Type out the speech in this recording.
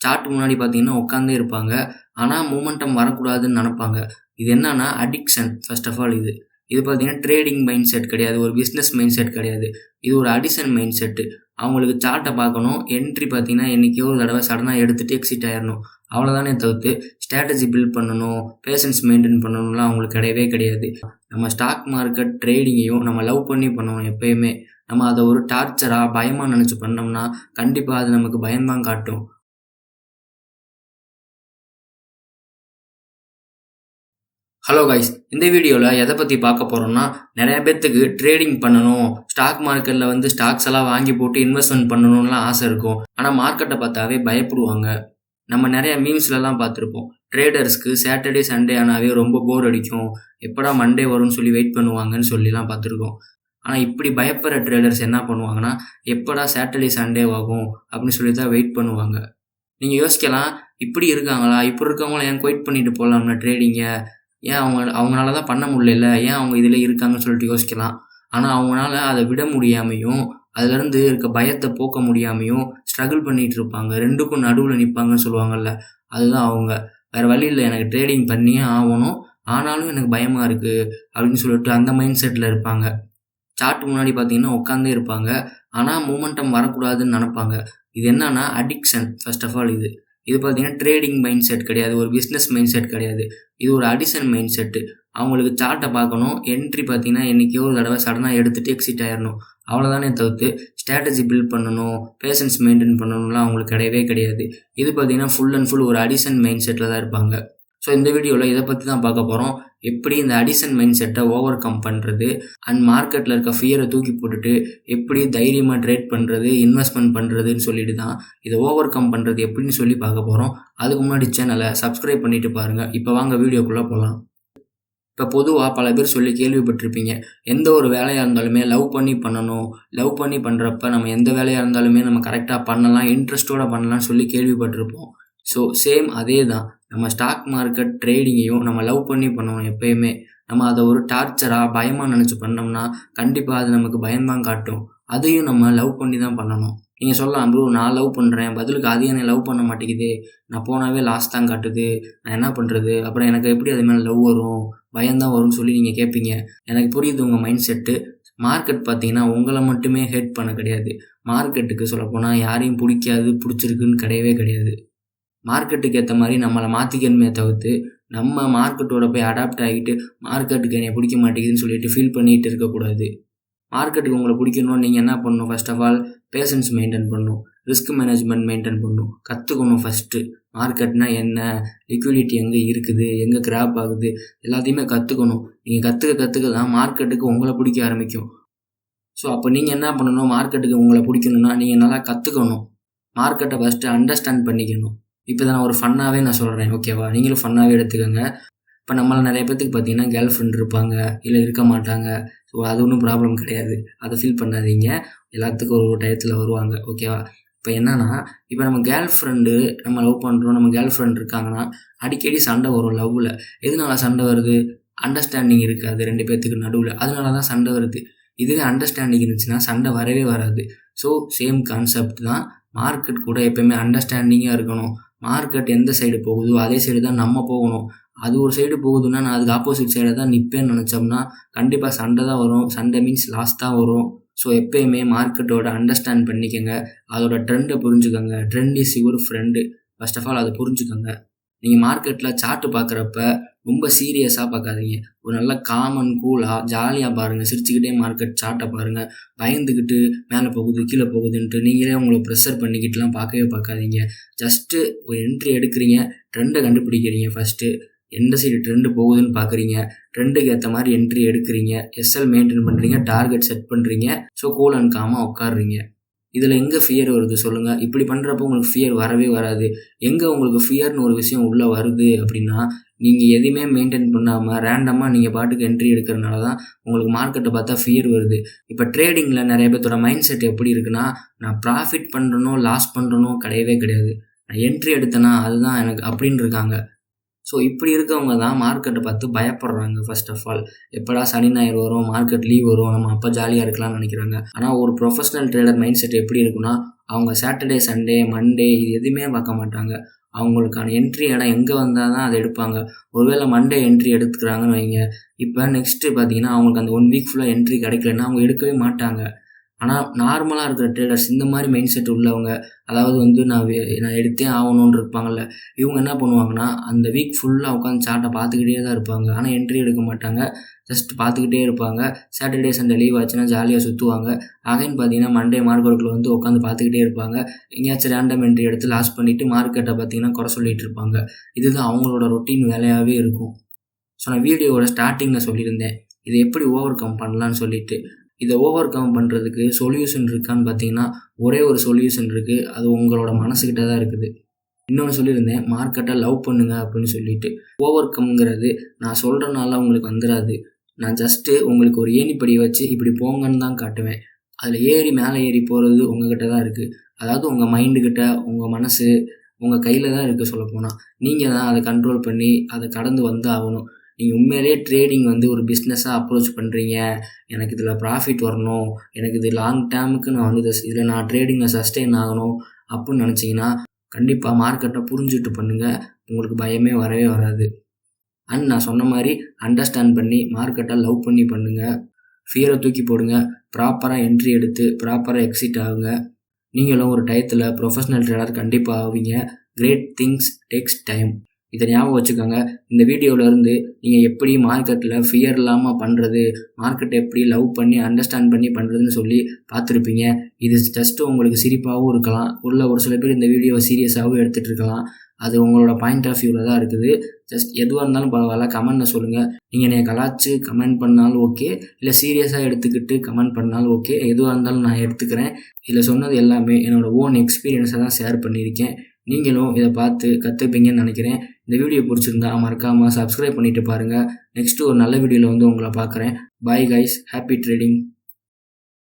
Chart முன்னாடி பார்த்தீங்கன்னா உட்காந்தே இருப்பாங்க. ஆனா மொமெண்டம் வரக்கூடாதுன்னு நெனப்பாங்க. இது என்னன்னா அடிக்ஷன் ஃபர்ஸ்ட் ஆஃப் ஆல் இது. இது பார்த்தீங்கன்னா ட்ரேடிங் மைண்ட் செட் கிடையாது. ஒரு பிசினஸ் மைண்ட் செட் கிடையாது. இது ஒரு அடிஷன் மைண்ட் செட்டு. அவங்களுக்கு சார்ட்ட பார்க்கணும். என்ட்ரி பார்த்தீங்கன்னா என்னைக்கோ ஒரு தடவ சடனா எடுத்துட்டு எக்ஸிட் ஆயிரணும். அவ்வளோதானே தவிர்த்து ஸ்ட்ராட்டஜி பில்ட் பண்ணணும், பேஷன்ஸ் மெயின்டெயின் பண்ணணும்லாம் அவங்களுக்கு கிடையவே கிடையாது. நம்ம ஸ்டாக் மார்க்கெட் ட்ரேடிங்கையும் நம்ம லவ் பண்ணி பண்ணணும் எப்பயுமே. நம்ம அத ஒரு டார்ச்சரா, பயமா நெனச்சு பண்ணோம்னா, கண்டிப்பா அது நமக்கு பயம் தான் காட்டும். Hello guys! இந்த வீடியோல எத பத்தி பார்க்க போறோம்னா, நெறைய பேத்துக்கு ட்ரேடிங் பண்ணணும், ஸ்டாக் மார்க்கெட்ல ஸ்டாக்ஸ் எல்லாம் வாங்கி போட்டு இன்வெஸ்ட்மென்ட் பண்ணணும்லாம் ஆசை இருக்கும். ஆனா மார்க்கெட்ட பார்த்தாவே பயப்படுவாங்க. நம்ம நெறைய மீம்ஸ்லலாம் பார்த்துருப்போம். ட்ரேடர்ஸ்க்கு சாட்டர்டே, சண்டே ஆனாவே ரொம்ப போர் அடிக்கும். எப்படா மண்டே வரும்னு சொல்லி வெயிட் பண்ணுவாங்கன்னு சொல்லிலாம் பார்த்துருக்கோம். ஆனா இப்படி பயப்படுற ட்ரேடர்ஸ் என்ன பண்ணுவாங்கன்னா, எப்படா சாட்டர்டே, சண்டே ஆகும் அப்படின்னு சொல்லி தான் வெயிட் பண்ணுவாங்க. நீங்க யோசிக்கலாம், இப்படி இருக்காங்களா? இப்படி இருக்கவங்கள ஏன் குயிட் பண்ணிட்டு போலாம்ல ட்ரேடிங்க? ஏன் அவங்கனால தான் பண்ண முடியலல்ல? ஏன் அவங்க இதிலே இருக்காங்கன்னு சொல்லிட்டு யோசிக்கலாம். ஆனா அவங்கனால அத விட முடியாமயும், அதுலருந்து இருக்க பயத்த போக்க முடியாமயும் ஸ்ட்ரகிள் பண்ணிட்டு இருப்பாங்க. 2க்கும் நடுவுல நிப்பாங்கன்னு சொல்லுவாங்கல்ல, அதுதான் அவங்க. வேற வழி இல்ல, எனக்கு ட்ரேடிங் பண்ணியே ஆவணும். ஆனாலும் எனக்கு பயமா இருக்கு அப்படின்னு சொல்லிட்டு அந்த மைண்ட் செட்ல இருப்பாங்க. சார்ட் முன்னாடி பார்த்தீங்கன்னா உட்காந்தே இருப்பாங்க. ஆனா மொமெண்டம் வரக்கூடாதுன்னு நெனப்பாங்க. இது என்னன்னா அடிக்ஷன் ஃபர்ஸ்ட் ஆஃப் ஆல் இது. இது பார்த்தீங்கன்னா ட்ரேடிங் மைண்ட் செட் கிடையாது. ஒரு பிசினஸ் மைண்ட் செட் கிடையாது. இது ஒரு அடிஷன் மைண்ட் செட்டு. அவங்களுக்கு சார்ட்ட பார்க்கணும். என்ட்ரி பார்த்தீங்கன்னா என்னைக்கோ ஒரு தடவ சடனா எடுத்துட்டு எக்ஸிட் ஆயிரணும். அவ்வளோதானே தவிர்த்து ஸ்ட்ராட்டஜி பில்ட் பண்ணணும், பேஷன்ஸ் மெயின்டெயின் பண்ணணும்லாம் அவங்களுக்கு கிடையவே கிடையாது. இது பார்த்தீங்கன்னா ஃபுல் அண்ட் ஃபுல் ஒரு அடிஷன் மைண்ட் செட்ல தான் இருப்பாங்க. ஸோ இந்த வீடியோல இத பத்தி தான் பார்க்க போறோம். எப்படி இந்த அடிஷன் மைண்ட் செட்ட ஓவர் கம் பண்றது, அண்ட் மார்க்கெட்ல இருக்க ஃபியர தூக்கி போட்டுட்டு எப்படி தைரியமா ட்ரேட் பண்றது, இன்வெஸ்ட்மென்ட் பண்றதுன்னு சொல்லிட்டு தான் இத ஓவர் கம் பண்றது எப்படின்னு சொல்லி பார்க்க போறோம். அதுக்கு முன்னாடி சேனல சப்ஸ்கிரைப் பண்ணிட்டு பாருங்க. இப்ப வாங்க வீடியோக்குள்ள போலாம். இப்ப பொதுவா பல பேர் சொல்லி கேள்விப்பட்டிருப்பீங்க. எந்த ஒரு வேலையா இருந்தாலுமே லவ் பண்ணி பண்ணணும். லவ் பண்ணி பண்றப்ப நம்ம எந்த வேலையா இருந்தாலுமே நம்ம கரெக்ட்டா பண்ணலாம், இன்ட்ரெஸ்ட்டோட பண்ணலாம்னு சொல்லி கேள்விப்பட்டிருப்போம். ஸோ சேம் அதே தான். நம்ம ஸ்டாக் மார்க்கெட் ட்ரேடிங்கையும் நம்ம லவ் பண்ணி பண்ணணும் எப்பயுமே. நம்ம அத ஒரு டார்ச்சரா, பயமா நெனச்சு பண்ணோம்னா, கண்டிப்பா அது நமக்கு பயம் தான் காட்டும். அதையும் நம்ம லவ் பண்ணி தான் பண்ணணும். நீங்க சொல்லலாம், ப்ரோ நான் லவ் பண்றேன். பதிலுக்கு அது என்னைய லவ் பண்ண மாட்டேங்குதே. நான் போனாவே லாஸ் தான் காட்டுது. நான் என்ன பண்றது? அப்புறம் எனக்கு எப்படி அது மேல லவ் வரும்? பயம் தான் வரும்னு சொல்லி நீங்க கேட்பீங்க. எனக்கு புரியுது உங்க மைண்ட் செட்டு. மார்க்கெட் பார்த்தீங்கன்னா, உங்கள மட்டுமே ஹேட் பண்ண கிடையாது. மார்க்கெட்டுக்கு சொல்லப்போனா யாரையும் புடிக்காது, புடிச்சிருக்குன்னு கிடையவே கிடையாது. மார்க்கெட்டுக்கு ஏத்த மாரி நம்மள மாத்திக்கணுமே தவிர்த்து, நம்ம மார்க்கெட்டோட போய் அடாப்ட் ஆகிட்டு, மார்க்கெட்டுக்கு என்னைய புடிக்க மாட்டேங்குதுன்னு சொல்லிட்டு ஃபீல் பண்ணிட்டு இருக்கக்கூடாது. மார்க்கெட்டுக்கு உங்கள புடிக்கணும்னா நீங்க என்ன பண்ணணும்? First of all patience maintain பண்ணணும். ரிஸ்க் மேனேஜ்மென்ட் மெயின்டெயின் பண்ணணும். கத்துக்கணும் ஃபர்ஸ்ட்டு. மார்க்கெட்னா என்ன? லிக்விடிட்டி எங்க இருக்குது? எங்க கிராப் ஆகுது? எல்லாத்தையுமே கத்துக்கணும். நீங்க கத்துக்க தான் மார்க்கெட்டுக்கு உங்கள புடிக்க ஆரம்பிக்கும். ஸோ அப்ப நீங்க என்ன பண்ணணும்? மார்க்கெட்டுக்கு உங்கள புடிக்கணும்னா, நீங்க நல்லா கத்துக்கணும். மார்க்கெட்ட ஃபர்ஸ்ட்டு அண்டர்ஸ்டாண்ட் பண்ணிக்கணும். இப்ப இத நான் ஒரு ஃபன்னாவே நான் சொல்றேன். ஓகேவா? நீங்களும் ஃபன்னாவே எடுத்துக்கங்க. இப்ப நம்மள நெறைய பேத்துக்கு பார்த்தீங்கன்னா, கேர்ள் ஃப்ரெண்ட் இருப்பாங்க. இல்ல இருக்க மாட்டாங்க. ஸோ அது ஒண்ணும் ப்ராப்ளம் கிடையாது. அத ஃபீல் பண்ணாதீங்க. எல்லாத்துக்கும் ஒரு டயத்துல வருவாங்க. ஓகேவா? இப்ப என்னன்னா, இப்ப நம்ம கேர்ள் ஃப்ரெண்டு நம்ம லவ் பண்றோம். நம்ம கேர்ள் ஃப்ரெண்ட் இருக்காங்கன்னா, அடிக்கடி சண்டை வரும் லவ்வுல. எதனால சண்டை வருது? அண்டர்ஸ்டாண்டிங் இருக்காது 2 பேத்துக்கு நடுவுல. அதனால தான் சண்டை வருது. இதுவே அண்டர்ஸ்டாண்டிங் இருந்துச்சுன்னா, சண்டை வரவே வராது. ஸோ சேம் கான்செப்ட் தான். மார்க்கெட் கூட எப்பயுமே அண்டர்ஸ்டாண்டிங்கா இருக்கணும். மார்க்கெட் எந்த சைடு போகுதோ, அதே சைடு தான் நம்ம போகணும். அது ஒரு சைடு போகுதுன்னா, நான் அதுக்கு ஆப்போசிட் சைடுல தான் நிப்பேன்னு நெனச்சோம்னா, கண்டிப்பா சண்டை தான் வரும். சண்டை மீன்ஸ் லாஸ் தான் வரும். ஸோ எப்பயுமே மார்க்கெட்டோட அண்டர்ஸ்டாண்ட் பண்ணிக்கங்க. அதோட ட்ரெண்ட புரிஞ்சுக்கங்க. Trend is your friend. First of all அத புரிஞ்சுக்கங்க. நீங்க மார்க்கெட்ல சார்ட் பார்க்குறப்ப ரொம்ப சீரியஸா பார்க்காதீங்க. ஒரு நல்ல காம் அண்ட் கூலா ஜாலியா பாருங்க. சிரிச்சுக்கிட்டே மார்க்கெட் சார்ட்ட பாருங்க. பயந்துகிட்டு மேல போகுது, கீழ போகுதுன்ட்டு நீங்களே உங்கள ப்ரெஷர் பண்ணிக்கிட்டுலாம் பார்க்கவே பார்க்காதீங்க. ஜஸ்ட்டு ஒரு என்ட்ரி எடுக்குறீங்க. ட்ரெண்ட கண்டுபிடிக்கிறீங்க ஃபர்ஸ்ட்டு. எந்த சைடு ட்ரெண்ட் போகுதுன்னு பார்க்குறீங்க. ட்ரெண்டுக்கு ஏத்த மாரி என்ட்ரி எடுக்குறீங்க. எஸ்எல் மெயின்டெயின் பண்றீங்க. டார்கெட் செட் பண்றீங்க. ஸோ கூல் அண்ட் காமா உட்கார்றீங்க. இதுல எங்க ஃபியர் வருது சொல்லுங்க? இப்படி பண்றப்போ உங்களுக்கு ஃபியர் வரவே வராது. எங்க உங்களுக்கு ஃபியர்ன்னு ஒரு விஷயம் உள்ள வருது அப்படின்னா, நீங்க எதையுமே மெயின்டெயின் பண்ணாம ரேண்டமா நீங்க பாட்டுக்கு என்ட்ரி எடுக்கிறனால தான் உங்களுக்கு மார்க்கெட்ட பார்த்தா ஃபியர் வருது. இப்ப ட்ரேடிங்ல நெறைய பேத்தோட மைண்ட் செட் எப்படி இருக்குன்னா, நான் ப்ராஃபிட் பண்றேனோ, லாஸ் பண்றேனோ கிடையவே கிடையாது. நான் என்ட்ரி எடுத்தேனா அதுதான் எனக்கு அப்படின்னு இருக்காங்க. ஸோ இப்படி இருக்கவங்க தான் மார்க்கெட்ட பார்த்து பயப்படுறாங்க ஃபர்ஸ்ட் ஆஃப் ஆல். எப்படா சனி, ஞாயிறு வரும், மார்க்கெட் லீவ் வரும், நம்ம அப்ப ஜாலியா இருக்கலாம்னு நெனைக்கிறாங்க. ஆனா ஒரு ப்ரொஃபஷனல் ட்ரேடர் மைண்ட் செட் எப்படி இருக்குன்னா, அவங்க சாட்டர்டே, சண்டே, மண்டே இது எதுவுமே பார்க்க மாட்டாங்க. அவங்களுக்கான என்ட்ரி இடம் எங்கே வந்தால் தான் அதை எடுப்பாங்க. ஒருவேளை மண்டே என்ட்ரி எடுத்துக்கிறாங்கன்னு வைங்க, இப்போ நெக்ஸ்ட்டு பார்த்தீங்கன்னா அவங்களுக்கு அந்த 1 வீக் ஃபுல்லாக என்ட்ரி கிடைக்கலன்னா அவங்க எடுக்கவே மாட்டாங்க. ஆனால் நார்மலாக இருக்கிற ட்ரேடர்ஸ் இந்த மாதிரி மைண்ட் செட் உள்ளவங்க, அதாவது வந்து நான் எடுத்தே ஆகணும்னு இருப்பாங்கல்ல, இவங்க என்ன பண்ணுவாங்கன்னா அந்த வீக் ஃபுல்லாக உட்காந்து சார்ட்டை பார்த்துக்கிட்டே தான் இருப்பாங்க. ஆனால் என்ட்ரி எடுக்க மாட்டாங்க. ஜஸ்ட் பார்த்துக்கிட்டே இருப்பாங்க. சாட்டர்டே, சண்டே லீவ் ஆச்சுன்னா ஜாலியாக சுற்றுவாங்க. அகைன் பார்த்தீங்கன்னா மண்டே மார்க்கெட்டுக்குள்ள வந்து உட்காந்து பார்த்துக்கிட்டே இருப்பாங்க. எங்கேயாச்சும் ரேண்டம் என்ட்ரி எடுத்து லாஸ் பண்ணிவிட்டு மார்க்கெட்டை பார்த்தீங்கன்னா குறை சொல்லிகிட்டு இருப்பாங்க. இதுதான் அவங்களோட ரொட்டீன் வேலையாகவே இருக்கும். ஸோ நான் வீடியோவோட ஸ்டார்டிங்கில் சொல்லியிருந்தேன், இதை எப்படி ஓவர் கம் பண்ணலான்னு சொல்லிட்டு. இதை ஓவர் கம் பண்ணுறதுக்கு சொல்யூஷன் இருக்கான்னு பார்த்தீங்கன்னா ஒரே ஒரு சொல்யூஷன் இருக்குது. அது உங்களோட மனசுக்கிட்ட தான் இருக்குது. இன்னொன்று சொல்லியிருந்தேன், மார்க்கெட்டை லவ் பண்ணுங்க அப்படின்னு சொல்லிட்டு. ஓவர் கம்ங்கிறது நான் சொல்கிறனால உங்களுக்கு வந்துடாது. நான் ஜஸ்ட்டு உங்களுக்கு ஒரு ஏணிப்படி வச்சு இப்படி போங்கன்னு தான் காட்டுவேன். அதில் மேலே ஏறி போகிறது உங்ககிட்ட தான் இருக்குது. அதாவது உங்கள் மைண்டுக்கிட்ட, உங்கள் மனசு உங்கள் கையில் தான் இருக்குது சொல்லப்போனால். நீங்கள் தான் அதை கண்ட்ரோல் பண்ணி அதை கடந்து வந்து ஆகணும். நீங்கள் உண்மையிலேயே ட்ரேடிங் வந்து ஒரு பிஸ்னஸாக அப்ரோச் பண்ணுறீங்க, எனக்கு இதில் ப்ராஃபிட் வரணும், எனக்கு இது லாங் டேர்முக்கு நான் வந்து இதில் நான் ட்ரேடிங்கில் சஸ்டெயின் ஆகணும் அப்படின்னு நினச்சிங்கன்னா கண்டிப்பாக மார்க்கெட்டை புரிஞ்சுட்டு பண்ணுங்கள். உங்களுக்கு பயமே வரவே வராது. அண்ட் நான் சொன்ன மாதிரி அண்டர்ஸ்டாண்ட் பண்ணி மார்க்கெட்டை லவ் பண்ணி பண்ணுங்கள். ஃபியரை தூக்கி போடுங்க. ப்ராப்பராக என்ட்ரி எடுத்து ப்ராப்பராக எக்ஸிட் ஆகுங்க. நீங்களும் ஒரு டயத்தில் ப்ரொஃபஷ்னல் ட்ரேடர் கண்டிப்பாக ஆவீங்க. Great things takes time. இதை ஞாபகம் வச்சுக்கோங்க. இந்த வீடியோவிலேருந்து நீங்கள் எப்படி மார்க்கெட்டில் ஃபியர் இல்லாமல் பண்ணுறது, மார்க்கெட்டை எப்படி லவ் பண்ணி அண்டர்ஸ்டாண்ட் பண்ணி பண்ணுறதுன்னு சொல்லி பார்த்துருப்பீங்க. இது ஜஸ்ட்டு உங்களுக்கு சிரிப்பாகவும் இருக்கலாம். ஒரு சில பேர் இந்த வீடியோவை சீரியஸாகவும் எடுத்துகிட்டு இருக்கலாம். அது உங்களோட பாயிண்ட் ஆஃப் வியூவில் தான் இருக்குது. ஜஸ்ட் எதுவாக இருந்தாலும் பரவாயில்ல, கமெண்ட்டில் சொல்லுங்கள். நீங்கள் என்னை கலாய்ச்சி கமெண்ட் பண்ணாலும் ஓகே, இல்லை சீரியஸாக எடுத்துக்கிட்டு கமெண்ட் பண்ணாலும் ஓகே. எதுவாக இருந்தாலும் நான் எடுத்துக்கிறேன். இதில் சொன்னது எல்லாமே என்னோடய ஓன் எக்ஸ்பீரியன்ஸை தான் ஷேர் பண்ணியிருக்கேன். நீங்களும் இதை பார்த்து கற்றுப்பீங்கன்னு நினைக்கிறேன். இந்த வீடியோ பிடிச்சிருந்தா மறக்காமல் சப்ஸ்கிரைப் பண்ணிவிட்டு பாருங்கள். நெக்ஸ்ட்டு ஒரு நல்ல வீடியோவில் வந்து உங்களை பார்க்குறேன். Bye guys, happy trading.